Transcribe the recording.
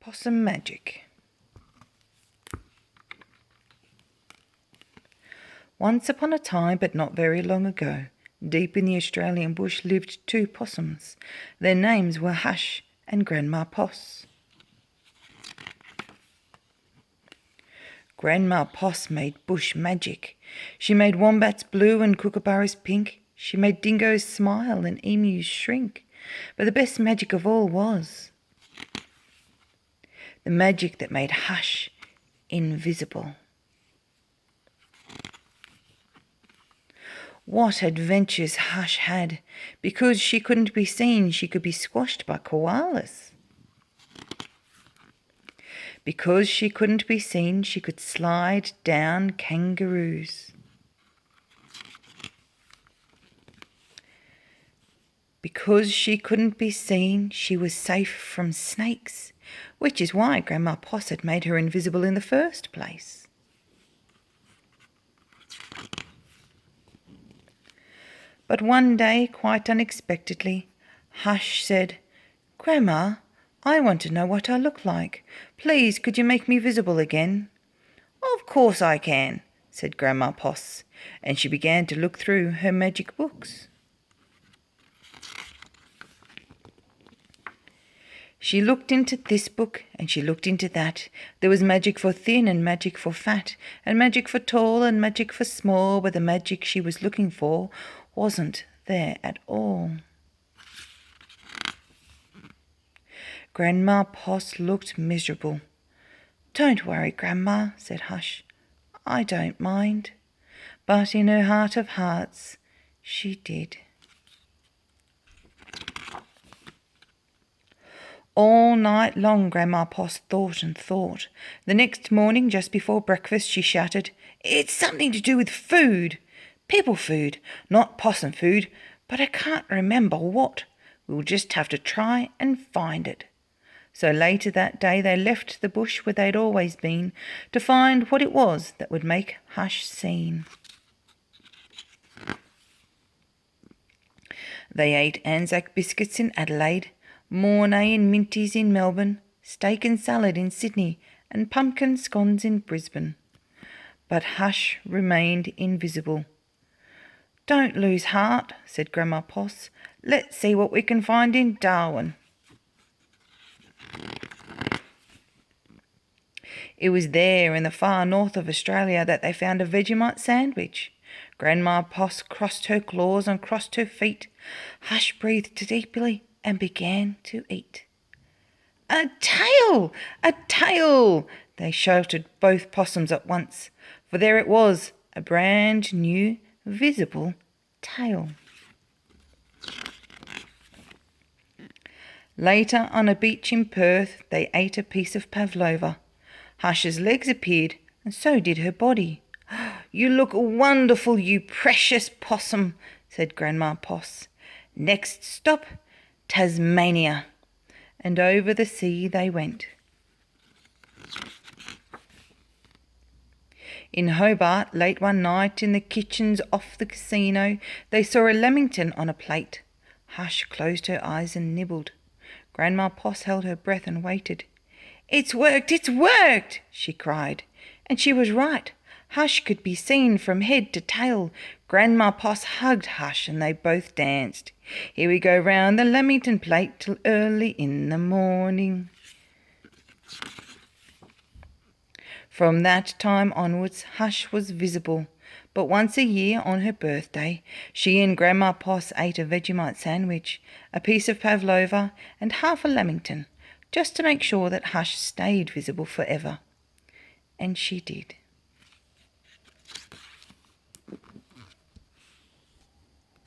Possum Magic. Once upon a time, but not very long ago, deep in the Australian bush lived two possums. Their names were Hush and Grandma Poss. Grandma Poss made bush magic. She made wombats blue and kookaburras pink. She made dingoes smile and emus shrink. But the best magic of all was the magic that made Hush invisible. What adventures Hush had! Because she couldn't be seen, she could be squashed by koalas. Because she couldn't be seen, she could slide down kangaroos. Because she couldn't be seen, she was safe from snakes, which is why Grandma Poss had made her invisible in the first place. But one day, quite unexpectedly, Hush said, "Grandma, I want to know what I look like. Please, could you make me visible again?" "Of course I can," said Grandma Poss, and she began to look through her magic books. She looked into this book and she looked into that. There was magic for thin and magic for fat, and magic for tall and magic for small, but the magic she was looking for wasn't there at all. Grandma Poss looked miserable. "Don't worry, Grandma," said Hush. "I don't mind." But in her heart of hearts, she did. All night long Grandma Poss thought and thought. The next morning, just before breakfast, she shouted, "It's something to do with food. People food, not possum food, but I can't remember what. We'll just have to try and find it." So later that day they left the bush where they'd always been to find what it was that would make Hush seen. They ate Anzac biscuits in Adelaide, Mornay and Minties in Melbourne, steak and salad in Sydney, and pumpkin scones in Brisbane. But Hush remained invisible. "Don't lose heart," said Grandma Poss. "Let's see what we can find in Darwin." It was there in the far north of Australia that they found a Vegemite sandwich. Grandma Poss crossed her claws and crossed her feet. Hush breathed deeply and began to eat. "A tail! A tail!" they shouted, both possums at once, for there it was, a brand new, visible tail. Later, on a beach in Perth, they ate a piece of pavlova. Hush's legs appeared, and so did her body. "You look wonderful, you precious possum," said Grandma Poss. "Next stop, Tasmania." And over the sea they went. In Hobart, late one night, in the kitchens off the casino, they saw a lamington on a plate. Hush closed her eyes and nibbled. Grandma Poss held her breath and waited. "It's worked! It's worked!" she cried. And she was right. Hush could be seen from head to tail. Grandma Poss hugged Hush and they both danced. "Here we go round the lamington plate till early in the morning." From that time onwards, Hush was visible. But once a year, on her birthday, she and Grandma Poss ate a Vegemite sandwich, a piece of pavlova, and half a lamington, just to make sure that Hush stayed visible forever. And she did.